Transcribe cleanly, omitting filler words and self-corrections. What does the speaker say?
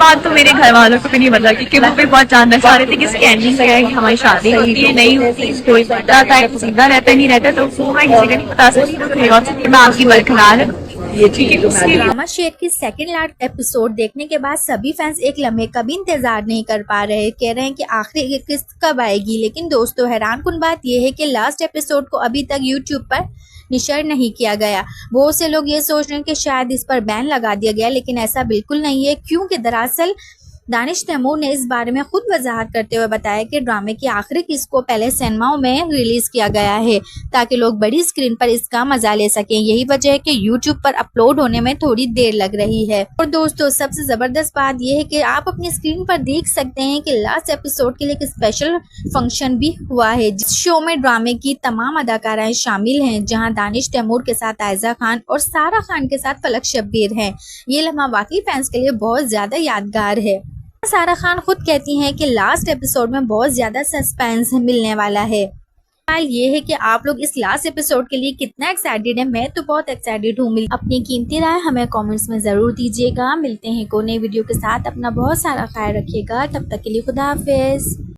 बात तो मेरे घर वालों को भी नहीं पता, क्योंकि वो भी बहुत जानना चाह रहे थे कि इसकी एंडिंग क्या है, कि हमारी शादी होती है नहीं होती, कोई पता है सीधा रहता है नहीं रहता, तो वो मैं किसी को नहीं बता सकती, तो क्यूरियोसिटी में आपकी बरकरार है ये चीज। ड्रामा शेयर की सेकंड लास्ट एपिसोड देखने के बाद सभी फैंस एक लम्हे का भी इंतजार नहीं कर पा रहे, कह रहे हैं कि आखिरी किस्त कब आएगी। लेकिन दोस्तों, हैरानकुन बात यह है कि लास्ट एपिसोड को अभी तक यूट्यूब पर निशर नहीं किया गया। बहुत से लोग ये सोच रहे हैं कि शायद इस पर बैन लगा दिया गया, लेकिन ऐसा बिल्कुल नहीं है, क्योंकि दरअसल दानिश तैमूर ने इस बारे में खुद वजाहत करते हुए बताया कि ड्रामे की आखिरी किस्त को पहले सिनेमाओं में रिलीज किया गया है, ताकि लोग बड़ी स्क्रीन पर इसका मजा ले सकें। यही वजह है कि यूट्यूब पर अपलोड होने में थोड़ी देर लग रही है। और दोस्तों, सबसे जबरदस्त बात यह है कि आप अपनी स्क्रीन पर देख सकते हैं कि लास्ट एपिसोड के लिए एक स्पेशल फंक्शन भी हुआ है, जिस शो में ड्रामे की तमाम अदाकाराएं शामिल हैं, जहां दानिश तैमूर के साथ आयजा खान और सारा खान के साथ फलक शब्बीर हैं। ये लम्हा वाकई फैंस के लिए बहुत ज्यादा यादगार है। सारा खान खुद कहती हैं कि लास्ट एपिसोड में बहुत ज्यादा सस्पेंस मिलने वाला है। सवाल ये है कि आप लोग इस लास्ट एपिसोड के लिए कितना एक्साइटेड है। मैं तो बहुत एक्साइटेड हूँ। अपनी कीमती राय हमें कमेंट्स में जरूर दीजिएगा। मिलते हैं को नई वीडियो के साथ। अपना बहुत सारा ख्याल रखिएगा। तब तक के लिए खुदा हाफिज।